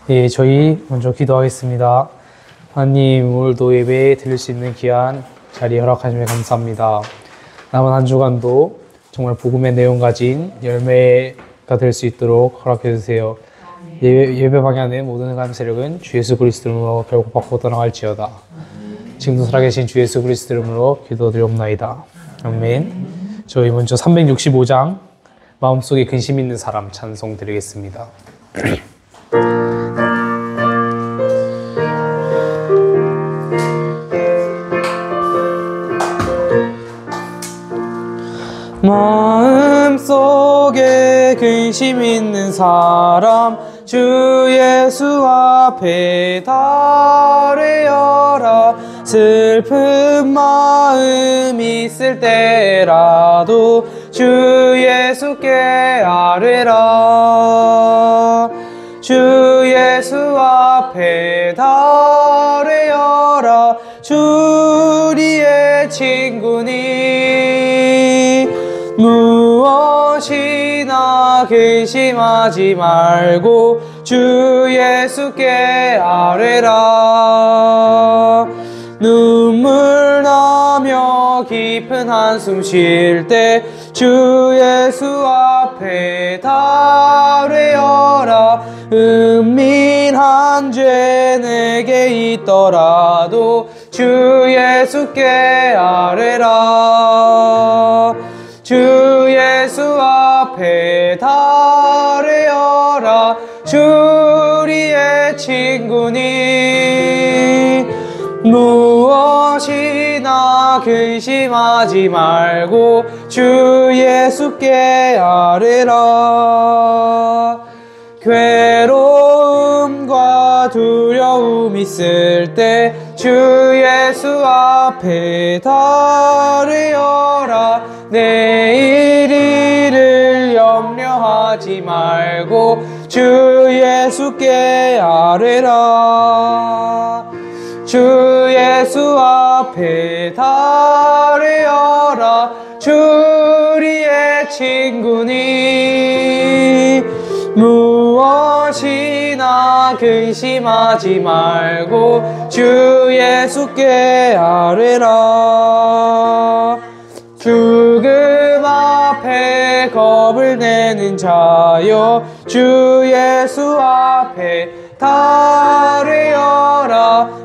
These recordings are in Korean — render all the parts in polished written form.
예, 저희 먼저 기도하겠습니다. 하나님, 오늘도 예배에 드릴 수 있는 귀한 자리 허락하심에 감사합니다. 남은 한 주간도 정말 복음의 내용 가진 열매가 될 수 있도록 허락해 주세요. 예배 방향의 모든 흑암 세력은 주 예수 그리스도 이름으로 결국 받고 떠나갈지어다. 지금도 살아계신 주 예수 그리스도 이름으로 기도드리옵나이다. 아멘. 저희 먼저 365장 마음속에 근심 있는 사람 찬송 드리겠습니다. 마음속에 근심 있는 사람 주 예수 앞에 달래어라. 슬픈 마음 있을 때라도 주 예수께 아뢰라. 주 예수 앞에 달래어라. 주 우리의 친구니 무엇이나 근심하지 말고 주 예수께 아뢰라. 눈물 나며 깊은 한숨 쉴 때 주 예수 앞에 달래어라. 은밀한 죄 내게 있더라도 주 예수께 아뢰라. 주 예수 앞에 달래어라. 주 우리의 친구니 무엇이나 근심하지 말고 주 예수께 아뢰라. 괴로움과 두려움 있을 때 주 예수 앞에 달래어라. 내일 일을 염려하지 말고 주 예수께 아뢰라. 주 예수 앞에 달래어라. 주 우리의 친구니 무엇이나 근심하지 말고 주 예수께 아뢰라. 죽음 앞에 겁을 내는 자여 주 예수 앞에 달래어라.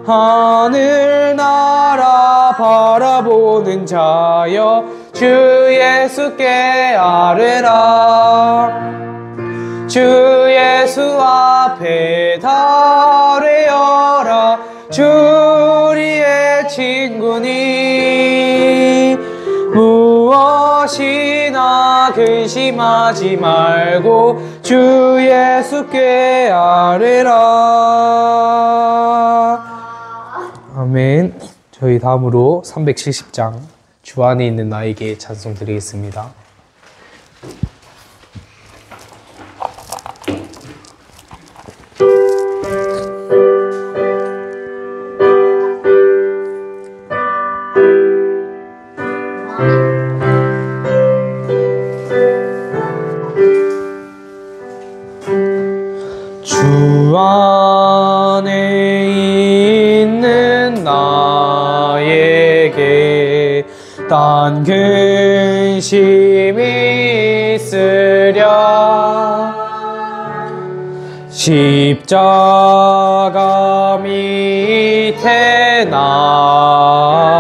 하늘나라 바라보는 자여 주 예수께 아뢰라. 주 예수 앞에 달래어라. 주 우리의 친구니 무엇이나 근심하지 말고 주 예수께 아뢰라. 아멘. 저희 다음으로 370장 주 안에 있는 나에게 찬송 드리겠습니다. 주 안에 있는 나에게 딴 근심이 있으랴. 십자가 밑에 나아가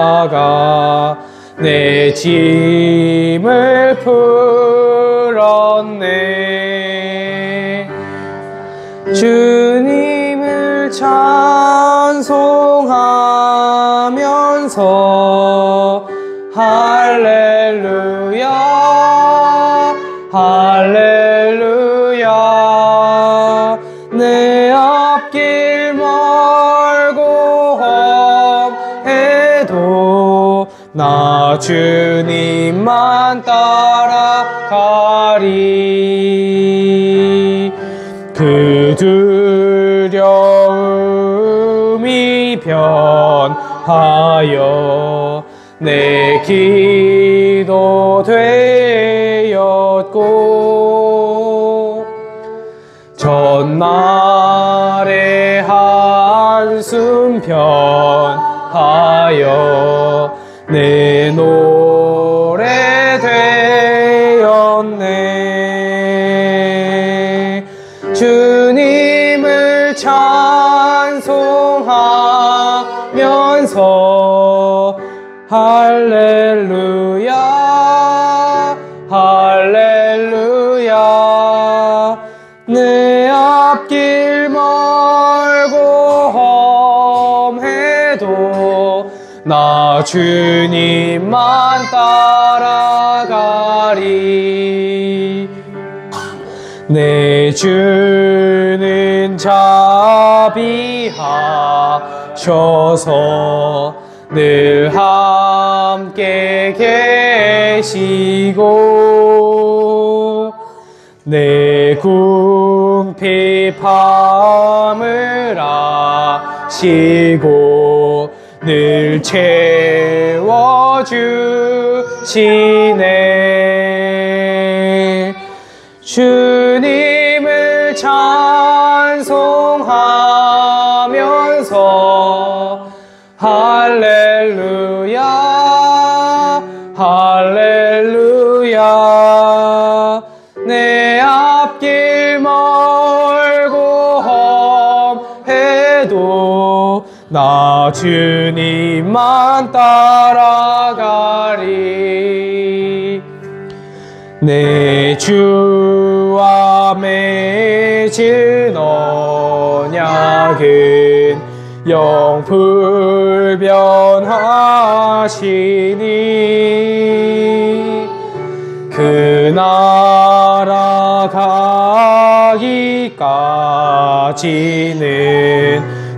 내 짐을 풀었네. 주님을 찬송하면서 할렐루야 할렐루야. 내 앞길 멀고 험해도 나 주님만 따라가리. 그 두려움이 변하여 내 기도 되었고 전날 날의 한숨 편하여 내 노래 되었네. 주님을 찬송하면서 할렐루야 할렐루야. 내 앞길 멀고 험해도 나 주님만 따라가리. 내 주는 자비하셔서 늘 함께 계시고 내 궁핍함을 아시고 늘 채워주시네. 주님을 찬송하면서 할렐루야 할렐루야. 내 앞길 멀고 험해도 나 주님만 따라가리. 내 주와 맺은 언약은 영불변하시니 그 나라 가기까지는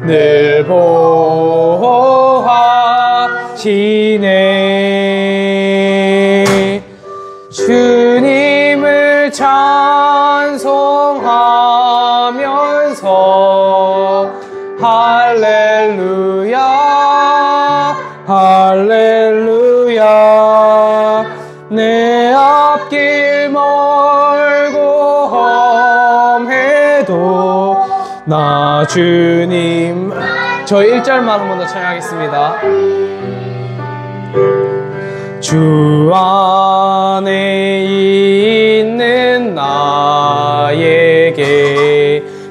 늘 보호하시네. 주님을 찬송하면서 할렐루야 할렐루야. 내 앞길 멀고 험해도 나 주님. 저희 1절만 한 번 더 찬양하겠습니다. 주 안에 있는 나에게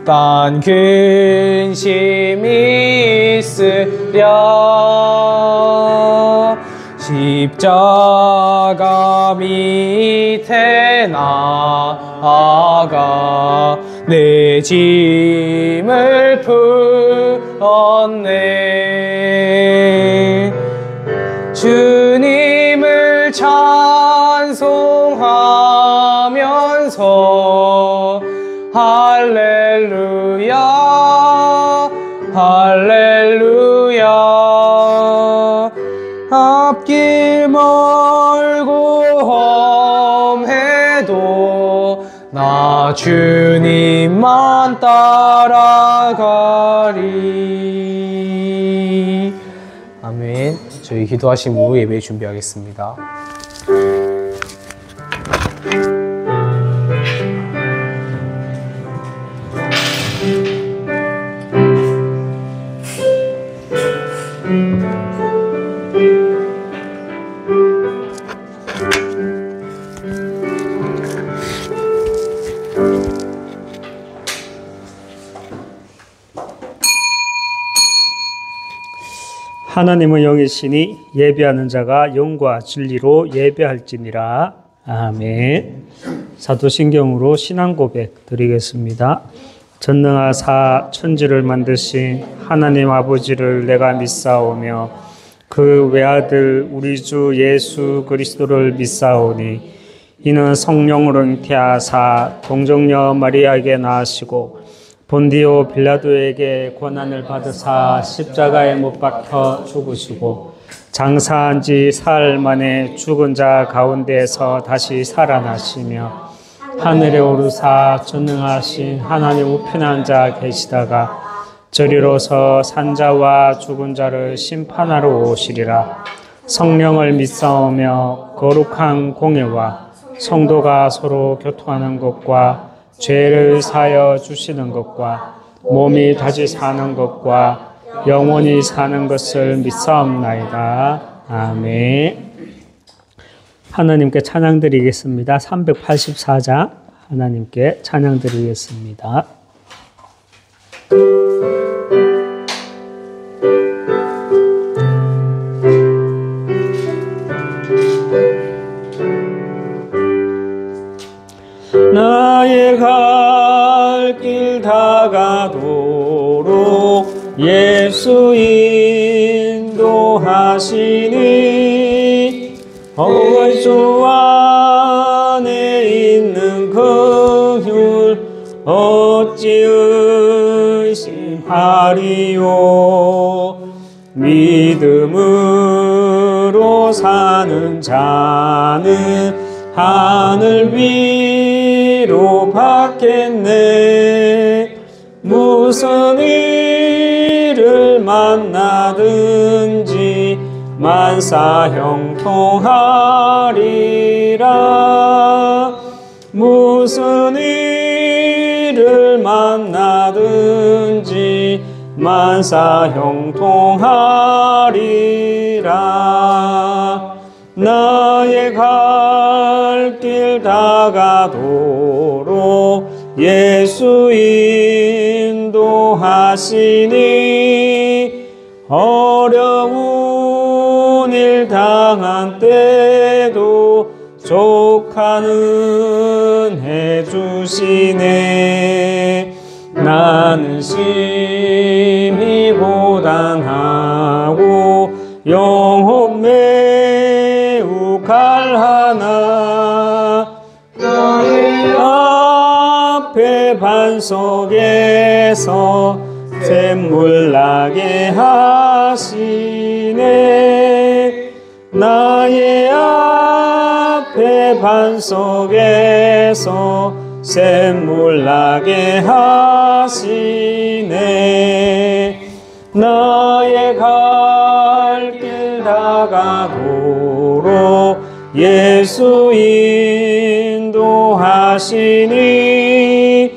딴 근심이 있으랴. 십자가 밑에 나아가 내 짐을 풀었네. 주님을 찬송하면서 할렐루야 할렐루야. 앞길 멀고 험해도 나 주님만 따라가리. 아멘. 저희 기도하신 후 예배 준비하겠습니다. 하나님은 영이시니 예배하는 자가 영과 진리로 예배할지니라. 아멘. 사도신경으로 신앙 고백 드리겠습니다. 전능하사 천지를 만드신 하나님 아버지를 내가 믿사오며 그 외아들 우리 주 예수 그리스도를 믿사오니 이는 성령으로 잉태하사 동정녀 마리아에게 낳으시고 본디오 빌라도에게 고난을 받으사 십자가에 못 박혀 죽으시고 장사한 지 사흘 만에 죽은 자 가운데에서 다시 살아나시며 하늘에 오르사 전능하신 하나님 우편한 자 계시다가 저리로서 산자와 죽은 자를 심판하러 오시리라. 성령을 믿사오며 거룩한 공예와 성도가 서로 교통하는 것과 죄를 사하여 주시는 것과 몸이 다시 사는 것과 영원히 사는 것을 믿사옵나이다. 아멘. 하나님께 찬양 드리겠습니다. 384장 하나님께 찬양 드리겠습니다. 나의 갈 길 다가도록 예수 인도하시니 주 안에 있는 그 율 어찌 의심하리요. 믿음으로 사는 자는 하늘 위로 받겠네. 무슨 일을 만나든지 만사 형통하리라. 무슨 일을 만나든지 만사 형통하리라. 나의 갈 길 다가도록 예수 인도하시니 어려운 일 당한 때도 족하는 해 주시네. 나는 심히 고단하고 영혼 매우 갈하나 나의 앞에 반석에서 샘물 나게 하시네. 나의 앞에 반석에서 샘물 나게 하시네. 나의 갈 길 다가도록 예수 인도하시니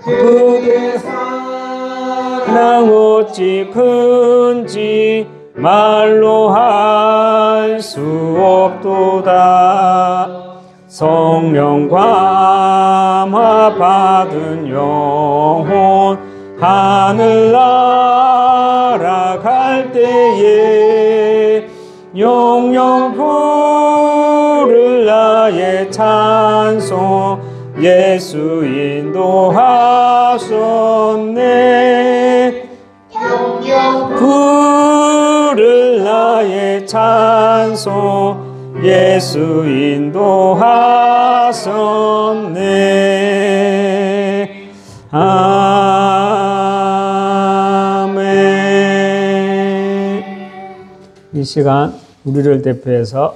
그의 사랑 어찌 큰지 말로 할 수 없도다. 성령 감화 받은 영혼 하늘 날아갈 때에 영영 부를 나의 찬송 예수 인도하셨네. 영영 부를 나의 찬송 예수 인도하셨네. 아멘. 이 시간 우리를 대표해서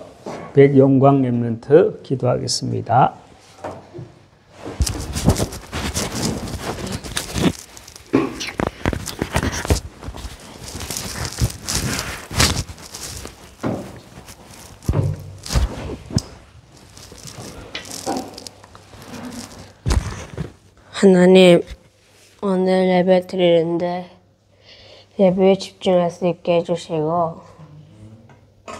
백영광 렘넌트 기도하겠습니다. 하나님, 오늘 예배 드리는데 예배에 집중할 수 있게 해주시고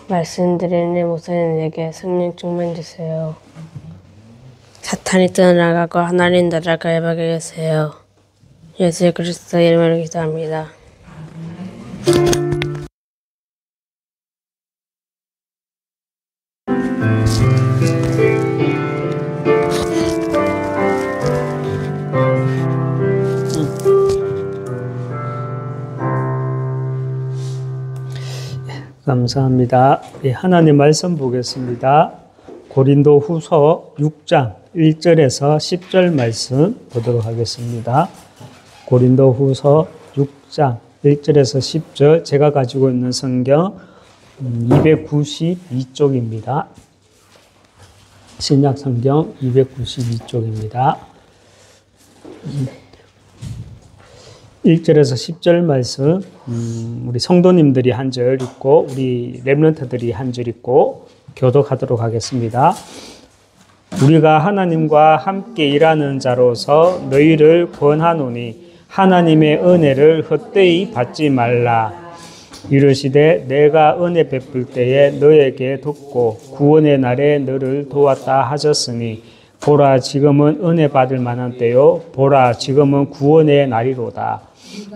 말씀드리는 목사님에게 성령 충만 주세요. 사탄이 떠나가고 하나님 나라가 임하게 하세요. 예수 그리스도의 이름으로 기도합니다. 감사합니다. 하나님 말씀 보겠습니다. 고린도 후서 6장 1절에서 10절 말씀 보도록 하겠습니다. 고린도 후서 6장 1절에서 10절 제가 가지고 있는 성경 292쪽입니다. 신약 성경 292쪽입니다. 1절에서 10절 말씀 우리 성도님들이 한 절 읽고 우리 렘넌트들이 한 절 읽고 교독하도록 하겠습니다. 우리가 하나님과 함께 일하는 자로서 너희를 권하노니 하나님의 은혜를 헛되이 받지 말라. 이르시되 내가 은혜 베풀 때에 너에게 돕고 구원의 날에 너를 도왔다 하셨으니 보라 지금은 은혜 받을 만한 때요 보라 지금은 구원의 날이로다.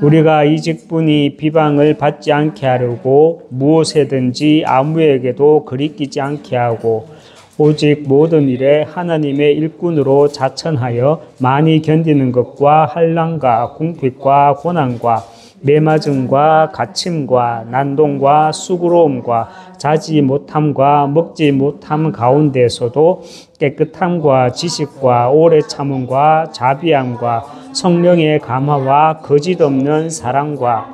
우리가 이 직분이 비방을 받지 않게 하려고 무엇에든지 아무에게도 거리끼지 않게 하고 오직 모든 일에 하나님의 일꾼으로 자천하여 많이 견디는 것과 환난과 궁핍과 고난과 매맞음과 갇힘과 난동과 수고로움과 자지 못함과 먹지 못함 가운데서도 깨끗함과 지식과 오래 참음과 자비함과 성령의 감화와 거짓 없는 사랑과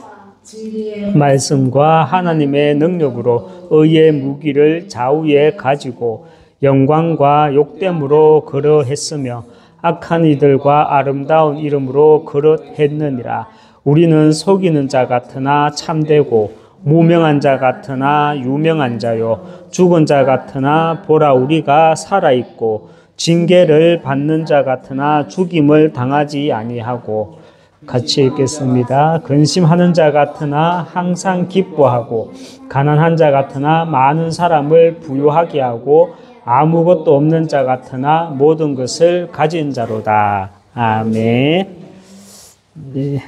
말씀과 하나님의 능력으로 의의 무기를 좌우에 가지고 영광과 욕됨으로 걸어했으며 악한 이들과 아름다운 이름으로 걸어했느니라. 우리는 속이는 자 같으나 참되고 무명한 자 같으나 유명한 자요 죽은 자 같으나 보라 우리가 살아있고 징계를 받는 자 같으나 죽임을 당하지 아니하고 같이 읽겠습니다. 근심하는 자 같으나 항상 기뻐하고 가난한 자 같으나 많은 사람을 부유하게 하고 아무것도 없는 자 같으나 모든 것을 가진 자로다. 아멘. 네.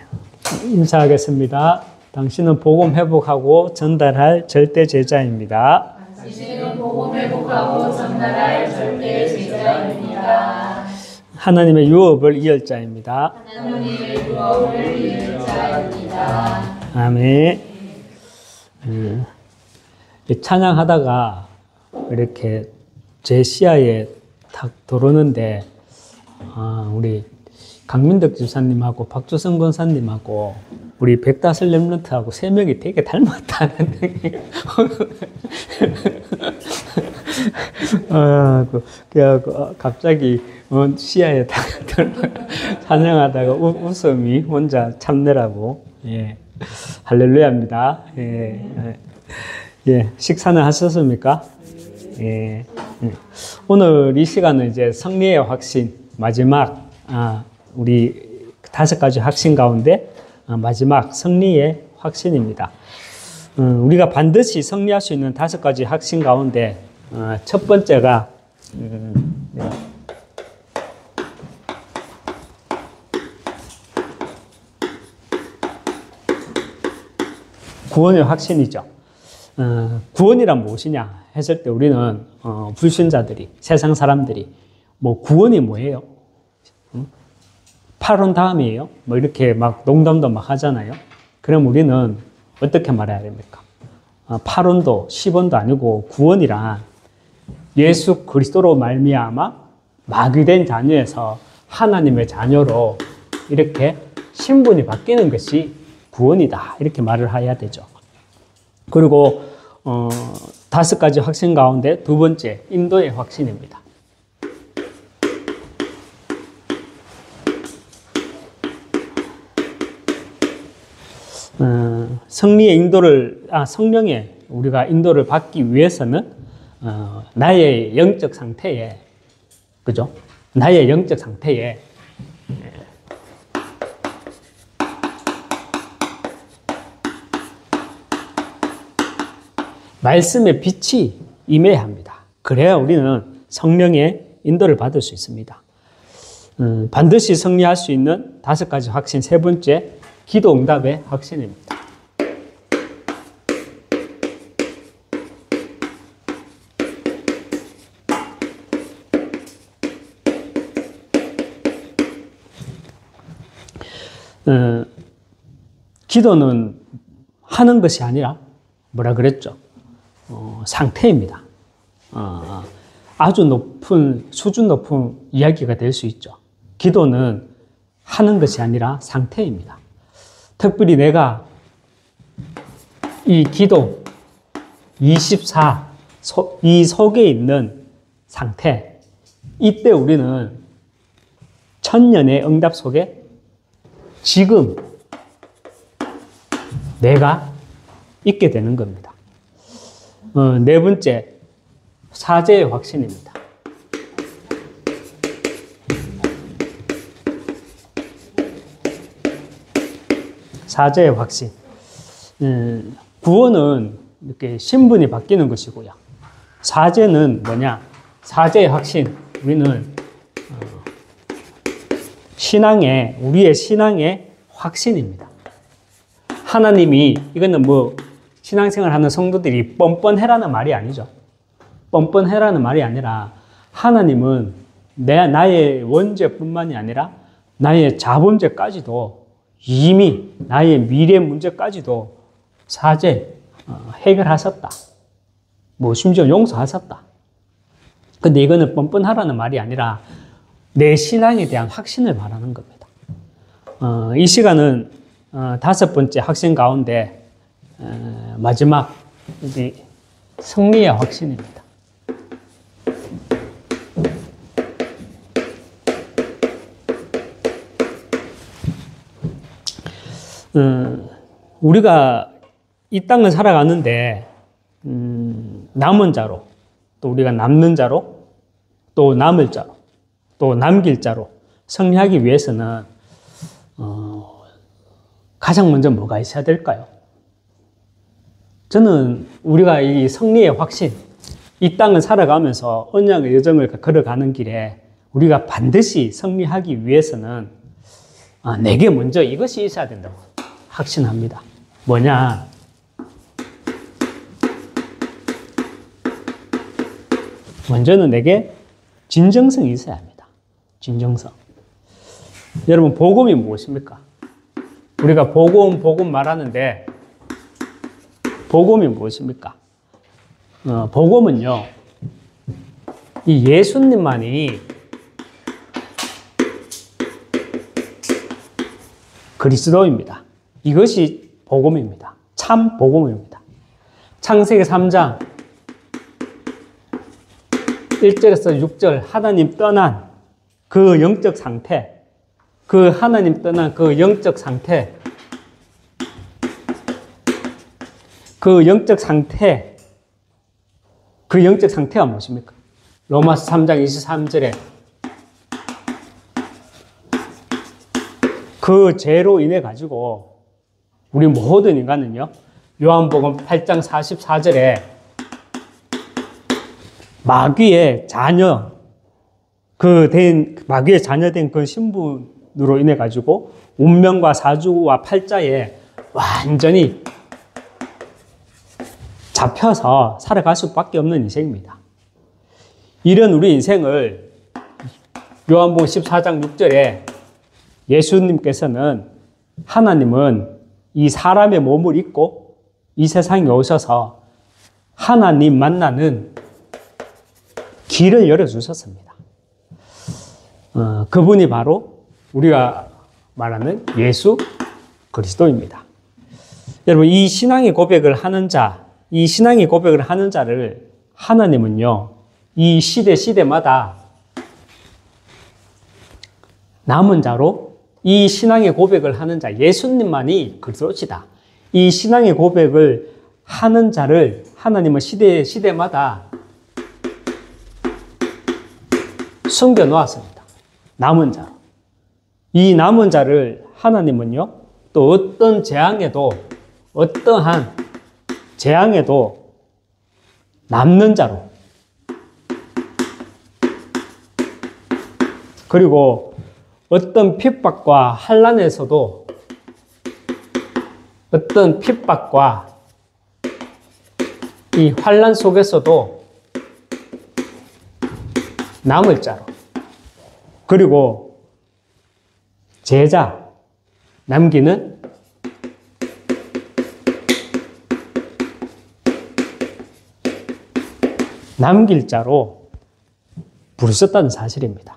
인사하겠습니다. 당신은 복음 회복하고 전달할 절대 제자입니다. 당신은 복음 회복하고 전달할 절대 제자입니다. 하나님의 유업을 이을 자입니다. 하나님의 유업을 이을 자입니다. 아멘. 찬양하다가 이렇게 제 시야에 탁 들어오는데 우리 강민덕 집사님하고 박주성 권사님하고 우리 백다슬 렘넌트하고 세 명이 되게 닮았다는 그래갖고 갑자기 시야에 딱 찬양하다가 웃음이 혼자 참느라고 예 할렐루야입니다. 예 식사는 하셨습니까? 예. 오늘 이 시간은 이제 승리의 확신 마지막 우리 5가지 확신 가운데 마지막 승리의 확신입니다. 우리가 반드시 승리할 수 있는 5가지 확신 가운데 첫 번째가 구원의 확신이죠. 구원이란 무엇이냐 했을 때 우리는 불신자들이 세상 사람들이 뭐 구원이 뭐예요? 8원 다음이에요? 뭐 이렇게 막 농담도 막 하잖아요. 그럼 우리는 어떻게 말해야 됩니까? 8원도 10원도 아니고 구원이란 예수 그리스도로 말미암아 마귀된 자녀에서 하나님의 자녀로 이렇게 신분이 바뀌는 것이 구원이다. 이렇게 말을 해야 되죠. 그리고 5가지 확신 가운데 두 번째 인도의 확신입니다. 승리의 인도를 성령의 우리가 인도를 받기 위해서는 나의 영적 상태에 그죠? 나의 영적 상태에 말씀의 빛이 임해야 합니다. 그래야 우리는 성령의 인도를 받을 수 있습니다. 반드시 승리할 수 있는 5가지 확신 세 번째 기도 응답의 확신입니다. 기도는 하는 것이 아니라 뭐라 그랬죠? 상태입니다. 아주 높은 수준 높은 이야기가 될 수 있죠. 기도는 하는 것이 아니라 상태입니다. 특별히 내가 이 기도 24 이 속에 있는 상태 이때 우리는 천년의 응답 속에 지금 내가 있게 되는 겁니다. 네 번째, 사죄의 확신입니다. 사죄의 확신. 구원은 이렇게 신분이 바뀌는 것이고요. 사죄는 뭐냐? 사죄의 확신. 우리는 우리의 신앙의 확신입니다. 하나님이, 이거는 뭐 신앙생활 하는 성도들이 뻔뻔해라는 말이 아니죠. 뻔뻔해라는 말이 아니라 하나님은 나의 원죄뿐만이 아니라 나의 자본죄까지도 이미 나의 미래 문제까지도 해결하셨다. 뭐 심지어 용서하셨다. 근데 이거는 뻔뻔하라는 말이 아니라 내 신앙에 대한 확신을 말하는 겁니다. 이 시간은 5번째 확신 가운데 마지막 승리의 확신입니다. 우리가 이 땅을 살아가는데 남은 자로, 또 우리가 남는 자로, 또 남을 자로, 또 남길 자로 승리하기 위해서는 가장 먼저 뭐가 있어야 될까요? 저는 우리가 이 승리의 확신, 이 땅을 살아가면서 언약의 여정을 걸어가는 길에 우리가 반드시 승리하기 위해서는 내게 먼저 이것이 있어야 된다고 확신합니다. 뭐냐? 먼저는 내게 진정성이 있어야 합니다. 진정성. 여러분, 복음이 무엇입니까? 우리가 복음 말하는데 복음이 무엇입니까? 복음은요, 이 예수님만이 그리스도입니다. 이것이 복음입니다. 참 복음입니다. 창세기 3장 1절에서 6절 하나님 떠난 그 영적 상태, 그 하나님 떠난 그 영적 상태, 그 영적 상태가 무엇입니까? 로마서 3장 23절에 그 죄로 인해 가지고 우리 모든 인간은요, 요한복음 8장 44절에 마귀의 자녀, 마귀의 자녀된 그 신분으로 인해 가지고 운명과 사주와 팔자에 완전히 잡혀서 살아갈 수밖에 없는 인생입니다. 이런 우리 인생을 요한복음 14장 6절에 예수님께서는, 하나님은 이 사람의 몸을 입고 이 세상에 오셔서 하나님 만나는 길을 열어주셨습니다. 그분이 바로 우리가 말하는 예수 그리스도입니다. 여러분, 이 신앙의 고백을 하는 자를 하나님은요, 이 시대마다 남은 자로 이 신앙의 고백을 하는 자, 예수님만이 그리스도시다. 이 신앙의 고백을 하는 자를 하나님은 시대마다 숨겨 놓았습니다. 남은 자로. 이 남은 자를 하나님은요, 또 어떠한 재앙에도 남는 자로, 그리고 어떤 핍박과 환난에서도, 어떤 핍박과 이 환난 속에서도 남을 자로, 그리고 제자, 남기는 남길 자로 부르셨다는 사실입니다.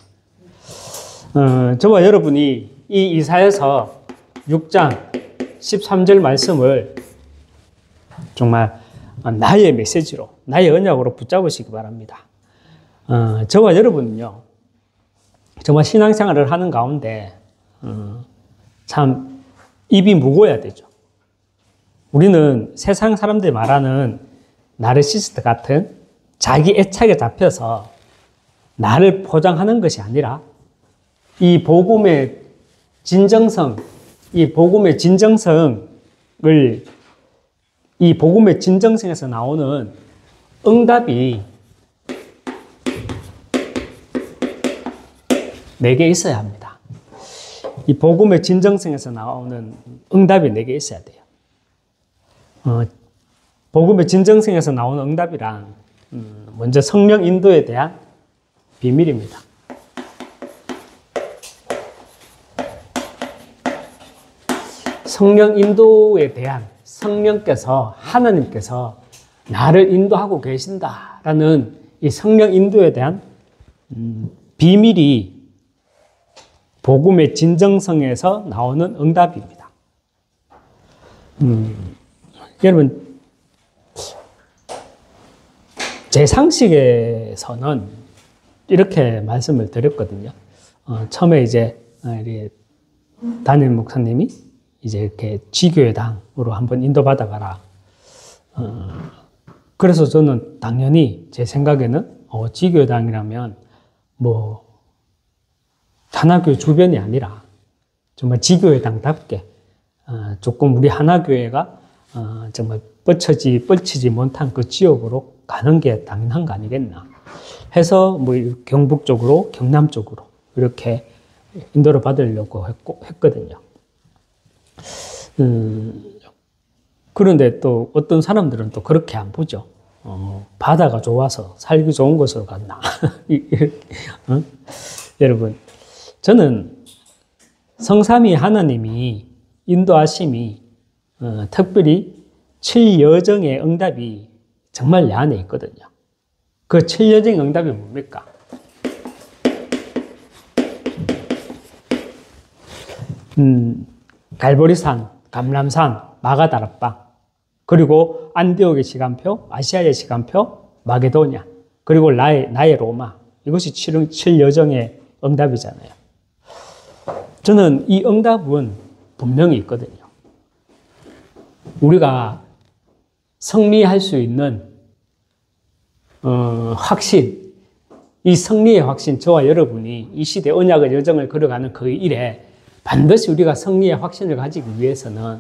저와 여러분이 이 이사야서 6장 13절 말씀을 정말 나의 메시지로, 나의 언약으로 붙잡으시기 바랍니다. 저와 여러분은요, 정말 신앙생활을 하는 가운데 참 입이 무거워야 되죠. 우리는 세상 사람들이 말하는 나르시스트 같은 자기 애착에 잡혀서 나를 포장하는 것이 아니라 이 복음의 진정성, 이 복음의 진정성에서 나오는 응답이 4개 있어야 합니다. 이 복음의 진정성에서 나오는 응답이 4개 있어야 돼요. 복음의 진정성에서 나오는 응답이란 먼저 성령 인도에 대한 비밀입니다. 성령 인도에 대한 하나님께서 나를 인도하고 계신다라는 이 성령 인도에 대한 비밀이 복음의 진정성에서 나오는 응답입니다. 여러분, 제 상식에서는 이렇게 말씀을 드렸거든요. 처음에 이제 담임 목사님이 이제 이렇게 지교회당으로 한번 인도받아 가라. 그래서 저는 당연히 제 생각에는 지교회당이라면 뭐 하나교회 주변이 아니라 정말 지교회당답게 조금 우리 하나교회가 정말 뻗치지 못한 그 지역으로 가는 게 당연한 거 아니겠나 해서 뭐 경북 쪽으로 경남 쪽으로 이렇게 인도를 받으려고 했거든요. 그런데 또 어떤 사람들은 또 그렇게 안 보죠. 바다가 좋아서 살기 좋은 곳으로 갔나. 여러분, 저는 성삼위 하나님이 인도하심이 특별히 7여정의 응답이 정말 내 안에 있거든요. 그 7여정의 응답이 뭡니까? 갈보리산, 감람산, 마가다락방, 그리고 안디옥의 시간표, 아시아의 시간표, 마게도냐, 그리고 나의 로마. 이것이 7여정의 응답이잖아요. 저는 이 응답은 분명히 있거든요. 우리가 승리할 수 있는 확신, 이 승리의 확신, 저와 여러분이 이 시대 언약의 여정을 걸어가는 그 일에 반드시 우리가 승리의 확신을 가지기 위해서는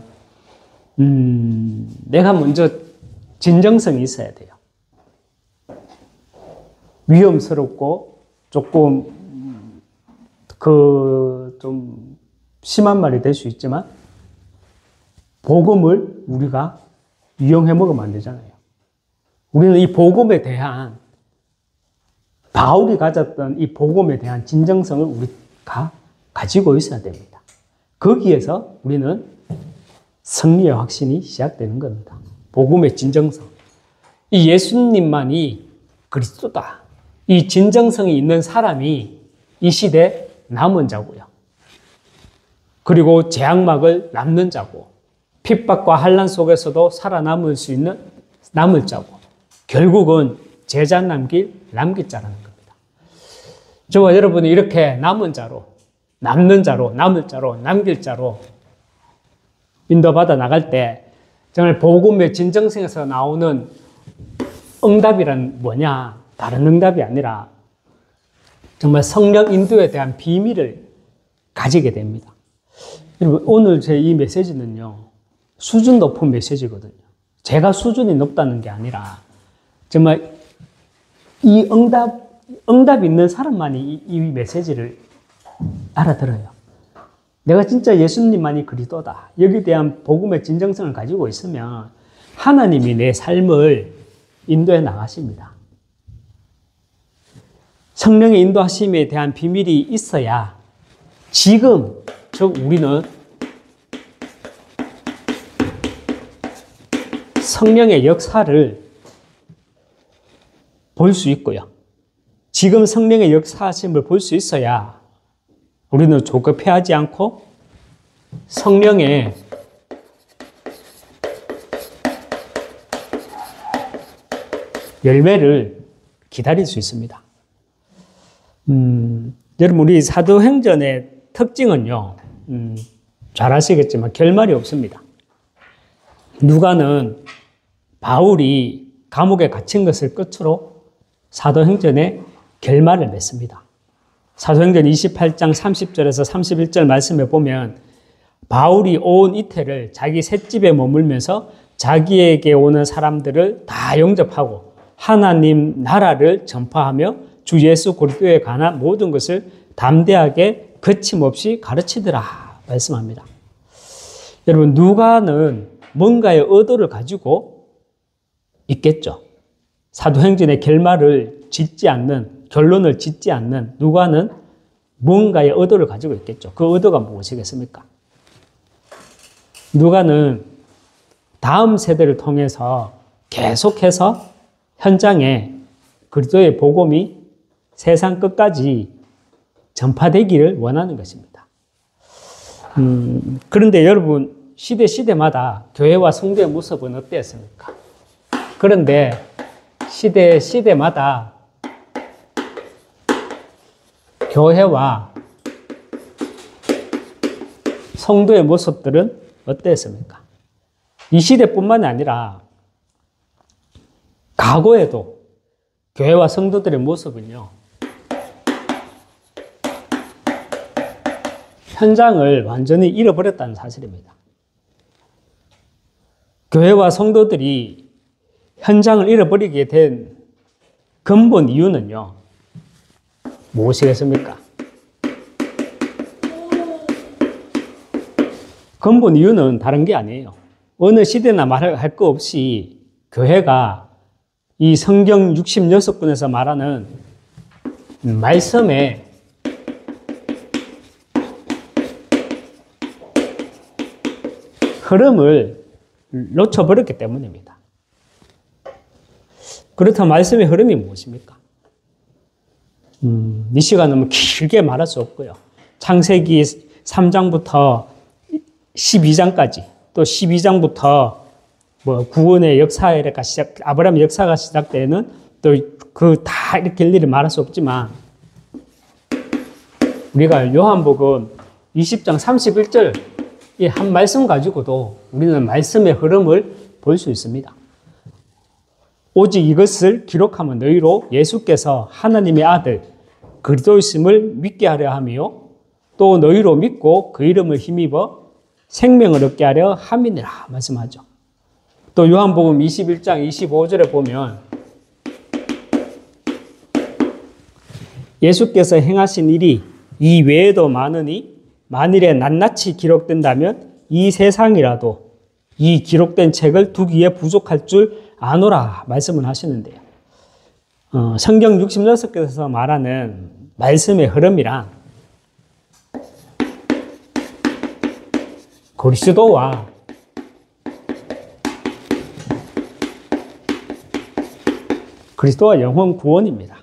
내가 먼저 진정성이 있어야 돼요. 위험스럽고 조금 좀 심한 말이 될 수 있지만 복음을 우리가 이용해 먹으면 안 되잖아요. 우리는 이 복음에 대한 바울이 가졌던 이 복음에 대한 진정성을 우리가 가지고 있어야 됩니다. 거기에서 우리는 승리의 확신이 시작되는 겁니다. 복음의 진정성. 이 예수님만이 그리스도다. 이 진정성이 있는 사람이 이 시대 남은 자고요. 그리고 재앙막을 남는 자고, 핍박과 환난 속에서도 살아남을 수 있는 남을 자고, 결국은 제자 남길 자라는 겁니다. 저와 여러분이 이렇게 남은 자로, 남는 자로, 남을 자로, 남길 자로 인도받아 나갈 때 정말 복음의 진정성에서 나오는 응답이란 뭐냐? 다른 응답이 아니라 정말 성령 인도에 대한 비밀을 가지게 됩니다. 여러분, 오늘 제 이 메시지는요, 수준 높은 메시지거든요. 제가 수준이 높다는 게 아니라 정말 이 응답 있는 사람만이 이 메시지를 알아들어요. 내가 진짜 예수님만이 그리스도다. 여기에 대한 복음의 진정성을 가지고 있으면 하나님이 내 삶을 인도해 나가십니다. 성령의 인도하심에 대한 비밀이 있어야 지금, 즉 우리는 성령의 역사를 볼 수 있고요. 지금 성령의 역사하심을 볼 수 있어야 우리는 조급해하지 않고 성령의 열매를 기다릴 수 있습니다. 여러분, 우리 사도행전의 특징은요, 잘 아시겠지만 결말이 없습니다. 누가는 바울이 감옥에 갇힌 것을 끝으로 사도행전의 결말을 맺습니다. 사도행전 28장 30절에서 31절 말씀에 보면 바울이 온 이태를 자기 셋집에 머물면서 자기에게 오는 사람들을 다 영접하고 하나님 나라를 전파하며 주 예수 그리스도에 관한 모든 것을 담대하게 거침없이 가르치더라 말씀합니다. 여러분, 누가는 뭔가의 의도를 가지고 있겠죠. 사도행전의 결말을 짓지 않는, 결론을 짓지 않는 누가는 뭔가의 의도를 가지고 있겠죠. 그 의도가 무엇이겠습니까? 누가는 다음 세대를 통해서 계속해서 현장에 그리스도의 복음이 세상 끝까지 전파되기를 원하는 것입니다. 그런데 여러분, 시대마다 교회와 성도의 모습은 어땠습니까? 그런데 시대마다 교회와 성도의 모습들은 어땠습니까? 이 시대뿐만 아니라 과거에도 교회와 성도들의 모습은요, 현장을 완전히 잃어버렸다는 사실입니다. 교회와 성도들이 현장을 잃어버리게 된 근본 이유는요, 무엇이겠습니까? 근본 이유는 다른 게 아니에요. 어느 시대나 말할 거 없이 교회가 이 성경 66권에서 말하는 말씀의 흐름을 놓쳐버렸기 때문입니다. 그렇다면 말씀의 흐름이 무엇입니까? 이 시간은 길게 말할 수 없고요. 창세기 3장부터 12장까지, 또 12장부터 구원의 역사가 아브라함의 역사가 시작되는, 또 그 다 이렇게 일일이 말할 수 없지만, 우리가 요한복음 20장 31절 이 한 말씀 가지고도 우리는 말씀의 흐름을 볼 수 있습니다. 오직 이것을 기록하면 너희로 예수께서 하나님의 아들 그리스도이심을 믿게 하려 하며 또 너희로 믿고 그 이름을 힘입어 생명을 얻게 하려 함이니라 말씀하죠. 또 요한복음 21장 25절에 보면 예수께서 행하신 일이 이 외에도 많으니 만일에 낱낱이 기록된다면 이 세상이라도 이 기록된 책을 두기에 부족할 줄 아노라 말씀을 하시는데요. 성경 66권에서 말하는 말씀의 흐름이란 그리스도와 영혼 구원입니다.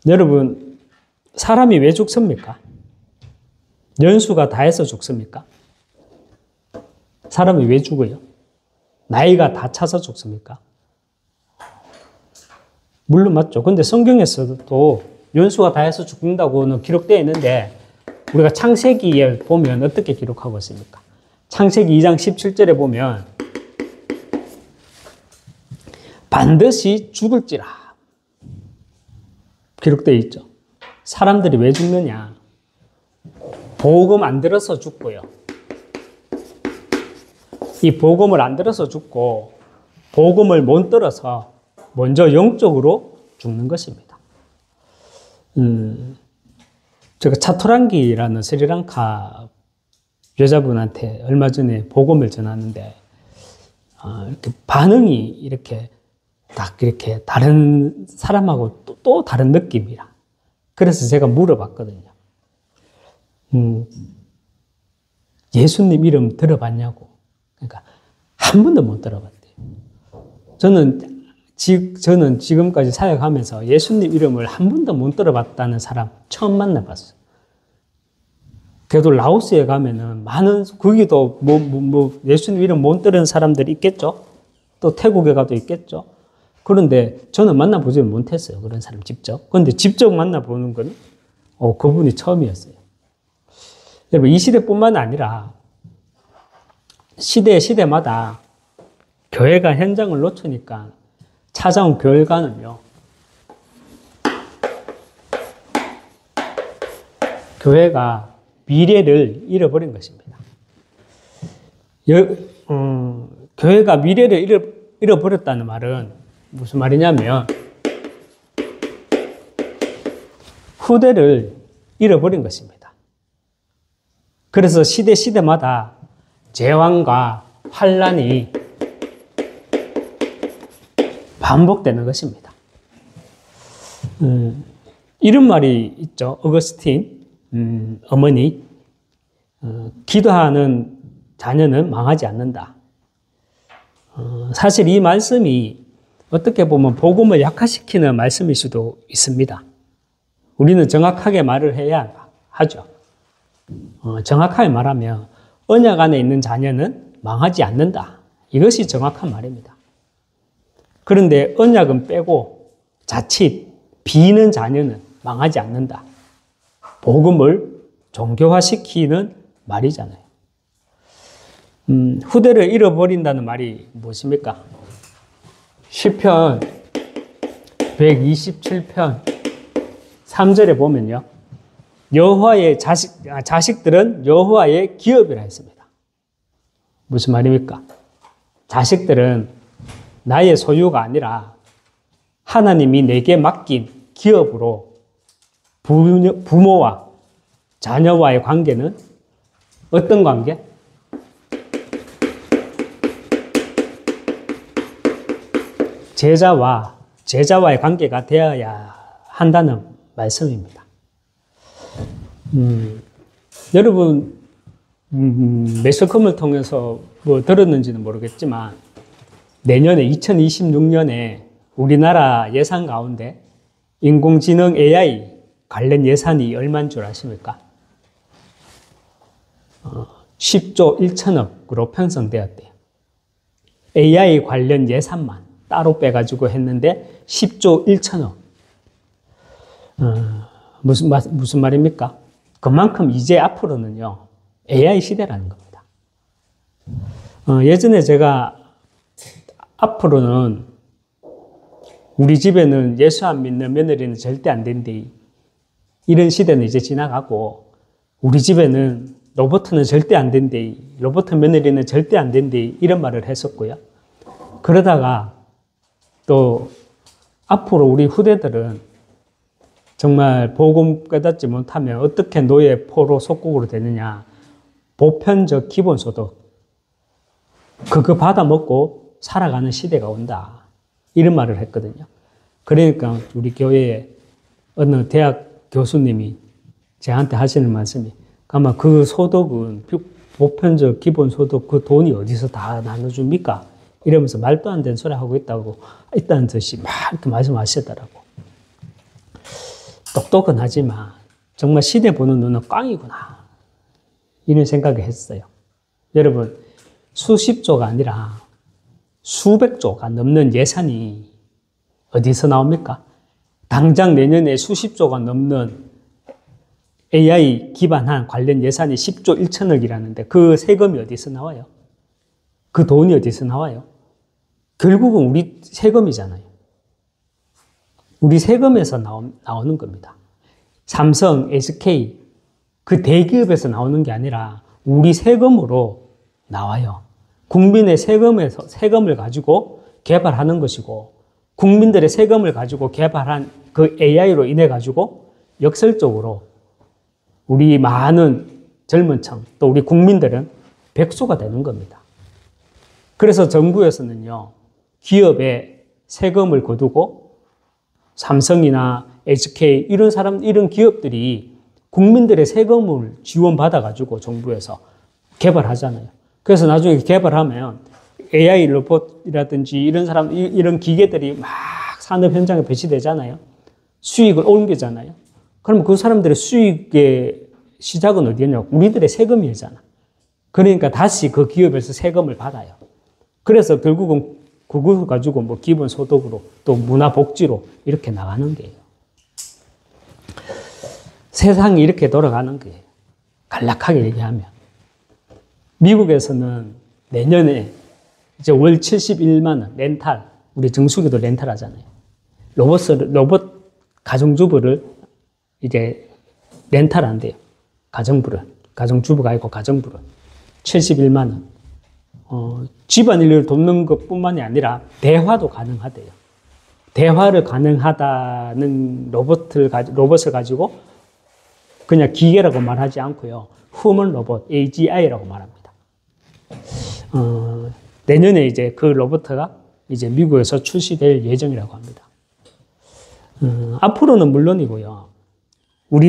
여러분, 사람이 왜 죽습니까? 연수가 다해서 죽습니까? 사람이 왜 죽어요? 나이가 다 차서 죽습니까? 물론 맞죠. 근데 성경에서도 연수가 다해서 죽는다고는 기록되어 있는데 우리가 창세기에 보면 어떻게 기록하고 있습니까? 창세기 2장 17절에 보면 반드시 죽을지라 기록되어 있죠. 사람들이 왜 죽느냐? 복음 안 들어서 죽고요. 이 복음을 안 들어서 죽고 복음을 못 들어서 먼저 영적으로 죽는 것입니다. 제가 차토랑기라는 스리랑카 여자분한테 얼마 전에 복음을 전하는데 이렇게 반응이 이렇게 딱 이렇게 다른 사람하고 또 다른 느낌이라. 그래서 제가 물어봤거든요. 예수님 이름 들어봤냐고. 그러니까 한 번도 못 들어봤대요. 저는 지금까지 사역하면서 예수님 이름을 한 번도 못 들어봤다는 사람 처음 만나봤어요. 그래도 라오스에 가면은 많은, 거기도 예수님 이름 못 들은 사람들이 있겠죠? 또 태국에 가도 있겠죠? 그런데 저는 만나보지 못했어요. 그런 사람 직접. 그런데 직접 만나보는 건, 그분이 처음이었어요. 여러분, 이 시대뿐만 아니라 시대마다 교회가 현장을 놓치니까 찾아온 결과는요, 교회가 미래를 잃어버린 것입니다. 교회가 미래를 잃어버렸다는 말은 무슨 말이냐면 후대를 잃어버린 것입니다. 그래서 시대마다 재앙과 환란이 반복되는 것입니다. 이런 말이 있죠. 어거스틴 어머니, 기도하는 자녀는 망하지 않는다. 사실 이 말씀이 어떻게 보면 복음을 약화시키는 말씀일 수도 있습니다. 우리는 정확하게 말을 해야 하죠. 정확하게 말하면 언약 안에 있는 자녀는 망하지 않는다. 이것이 정확한 말입니다. 그런데 언약은 빼고 자칫 비는 자녀는 망하지 않는다. 복음을 종교화시키는 말이잖아요. 후대를 잃어버린다는 말이 무엇입니까? 시편 127편 3절에 보면요. 여호와의 자식들은 여호와의 기업이라 했습니다. 무슨 말입니까? 자식들은 나의 소유가 아니라 하나님이 내게 맡긴 기업으로 부모와 자녀와의 관계는 어떤 관계? 제자와의 관계가 되어야 한다는 말씀입니다. 여러분, 매스컴을 통해서 뭐 들었는지는 모르겠지만, 내년에 2026년에 우리나라 예산 가운데 인공지능 AI 관련 예산이 얼마인 줄 아십니까? 10조 1천억으로 편성되었대요. AI 관련 예산만 따로 빼가지고 했는데 10조 1천억. 무슨 말입니까? 그만큼 이제 앞으로는요, AI 시대라는 겁니다. 예전에 제가 앞으로는 우리 집에는 예수 안 믿는 며느리는 절대 안 된대. 이런 시대는 이제 지나가고, 우리 집에는 로봇은 절대 안 된대. 로봇 며느리는 절대 안 된대. 이런 말을 했었고요. 그러다가 또 앞으로 우리 후대들은 정말 복음 깨닫지 못하면 어떻게 노예 포로 속국으로 되느냐. 보편적 기본소득. 그거 받아먹고 살아가는 시대가 온다. 이런 말을 했거든요. 그러니까 우리 교회에 어느 대학 교수님이 저한테 하시는 말씀이, 아마 그 소득은 보편적 기본소득 그 돈이 어디서 다 나눠줍니까? 이러면서 말도 안 되는 소리 하고 있다는 듯이 막 이렇게 말씀하시더라고. 똑똑은 하지만 정말 시대 보는 눈은 꽝이구나. 이런 생각을 했어요. 여러분, 수십조가 아니라 수백조가 넘는 예산이 어디서 나옵니까? 당장 내년에 수십조가 넘는 AI 기반한 관련 예산이 10조 1천억이라는데 그 세금이 어디서 나와요? 그 돈이 어디서 나와요? 결국은 우리 세금이잖아요. 우리 세금에서 나오는 겁니다. 삼성, SK 그 대기업에서 나오는 게 아니라 우리 세금으로 나와요. 국민의 세금을 가지고 개발하는 것이고, 국민들의 세금을 가지고 개발한 그 AI로 인해 가지고 역설적으로 우리 많은 젊은 층, 또 우리 국민들은 백수가 되는 겁니다. 그래서 정부에서는요, 기업에 세금을 거두고 삼성이나 SK 이런 기업들이 국민들의 세금을 지원받아가지고 정부에서 개발하잖아요. 그래서 나중에 개발하면 AI 로봇이라든지 이런 기계들이 막 산업 현장에 배치되잖아요. 수익을 옮기잖아요. 그럼 그 사람들의 수익의 시작은 어디였냐고? 우리들의 세금이잖아. 그러니까 다시 그 기업에서 세금을 받아요. 그래서 결국은 그걸 가지고 뭐 기본소득으로 또 문화복지로 이렇게 나가는 거예요. 세상이 이렇게 돌아가는 거예요. 간략하게 얘기하면. 미국에서는 내년에 이제 월 71만 원 렌탈, 우리 정수기도 렌탈 하잖아요. 로봇 가정주부를 이제 렌탈 한대요. 가정부를. 가정주부가 있고 가정부는 71만 원. 집안일을 돕는 것뿐만이 아니라 대화도 가능하대요. 대화를 가능하다는 로봇을 가지고 그냥 기계라고 말하지 않고요. 휴먼 로봇, AGI라고 말합니다. 내년에 이제 그 로봇가 이제 미국에서 출시될 예정이라고 합니다. 앞으로는 물론이고요. 우리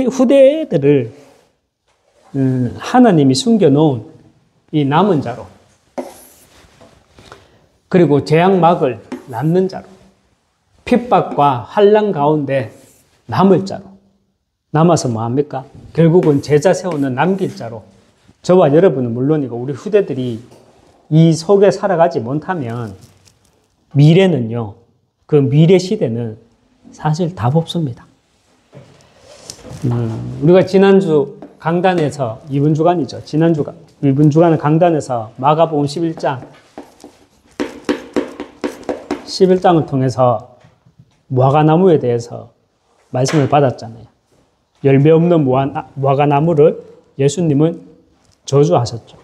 후대들을 하나님이 숨겨놓은 이 남은 자로, 그리고 재앙막을 남는 자로, 핍박과 환난 가운데 남을 자로, 남아서 뭐합니까? 결국은 제자 세우는 남길 자로, 저와 여러분은 물론이고 우리 후대들이 이 속에 살아가지 못하면 미래는요, 그 미래 시대는 사실 답 없습니다. 우리가 지난주 강단에서, 이번 주간이죠. 이번 주간은 강단에서 마가복음 11장을 통해서 무화과나무에 대해서 말씀을 받았잖아요. 열매 없는 무화과나무를 예수님은 저주하셨죠.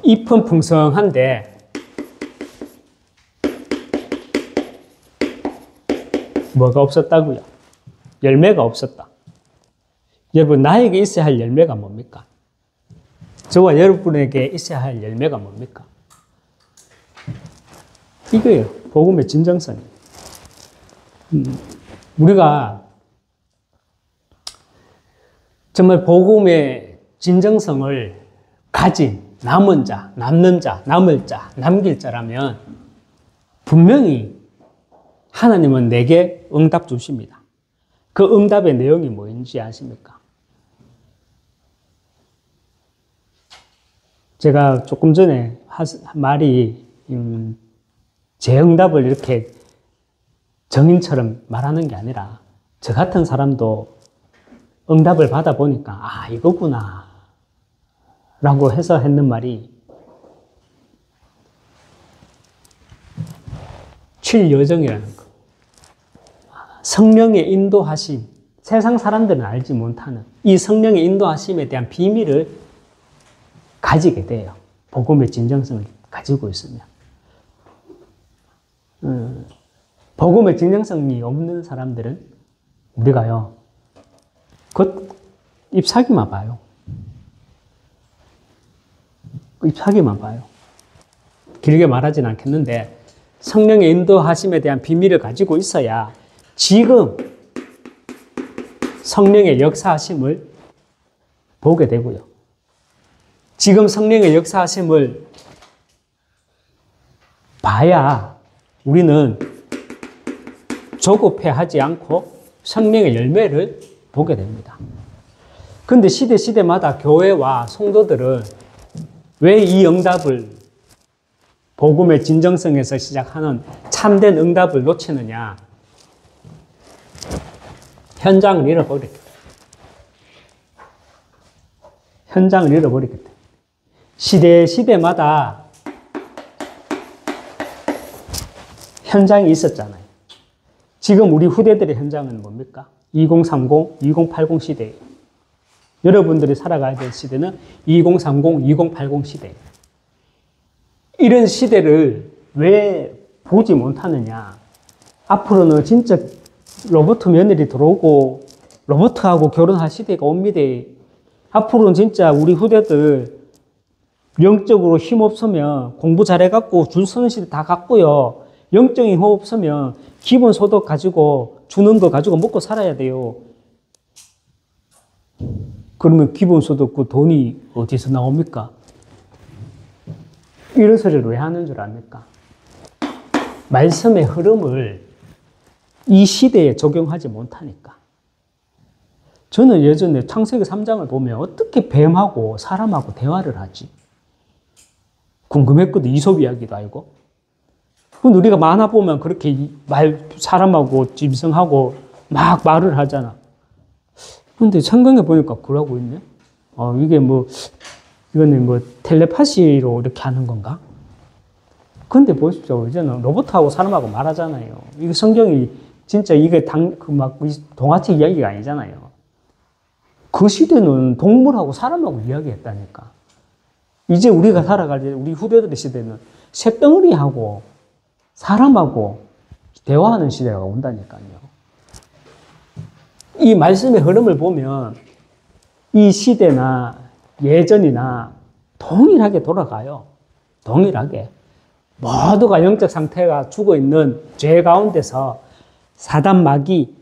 잎은 풍성한데 뭐가 없었다고요? 열매가 없었다. 여러분, 나에게 있어야 할 열매가 뭡니까? 저와 여러분에게 있어야 할 열매가 뭡니까? 이거예요. 복음의 진정성이에요. 우리가 정말 복음의 진정성을 가진 남은 자, 남는 자, 남을 자, 남길 자라면 분명히 하나님은 내게 응답 주십니다. 그 응답의 내용이 뭐인지 아십니까? 제가 조금 전에 한 말이 제 응답을 이렇게 정인처럼 말하는 게 아니라 저 같은 사람도 응답을 받아보니까 아, 이거구나 라고 해서 했는 말이 7여정이라는 거. 성령의 인도하심, 세상 사람들은 알지 못하는 이 성령의 인도하심에 대한 비밀을 가지게 돼요. 복음의 진정성을 가지고 있으면. 복음의 진정성이 없는 사람들은 우리가요, 잎사귀만 봐요. 잎사귀만 봐요. 길게 말하진 않겠는데 성령의 인도하심에 대한 비밀을 가지고 있어야 지금 성령의 역사하심을 보게 되고요. 지금 성령의 역사하심을 봐야 우리는 조급해하지 않고 성령의 열매를 보게 됩니다. 그런데 시대마다 교회와 성도들은 왜 이 응답을, 복음의 진정성에서 시작하는 참된 응답을 놓치느냐? 현장을 잃어버리기 때문에. 현장을 잃어버리기 때문에. 시대마다 현장이 있었잖아요. 지금 우리 후대들의 현장은 뭡니까? 2030, 2080 시대예요. 여러분들이 살아가야 될 시대는 2030, 2080 시대예요. 이런 시대를 왜 보지 못하느냐? 앞으로는 진짜 로봇 며느리 들어오고 로봇하고 결혼할 시대가 옵니다. 앞으로는 진짜 우리 후대들 영적으로 힘 없으면 공부 잘해갖고 줄 서는 시대 다 갔고요. 영적인 힘 없으면 기본소득 가지고 주는 거 가지고 먹고 살아야 돼요. 그러면 기본소득 그 돈이 어디서 나옵니까? 이런 소리를 왜 하는 줄 압니까? 말씀의 흐름을 이 시대에 적용하지 못하니까. 저는 예전에 창세기 3장을 보면 어떻게 뱀하고 사람하고 대화를 하지? 궁금했거든. 이솝 이야기도 알고. 우리가 만화 보면 그렇게 사람하고 짐승하고 막 말을 하잖아. 근데 성경에 보니까 그러고 있네? 이거는 텔레파시로 이렇게 하는 건가? 근데 보십시오. 이제는 로봇하고 사람하고 말하잖아요. 이거 성경이 진짜 이게 동화책 이야기가 아니잖아요. 그 시대는 동물하고 사람하고 이야기했다니까. 이제 우리가 살아갈 때 우리 후대들의 시대는 새덩어리하고 사람하고 대화하는 시대가 온다니까요. 이 말씀의 흐름을 보면 이 시대나 예전이나 동일하게 돌아가요. 동일하게. 모두가 영적 상태가 죽어있는 죄 가운데서 사단 마귀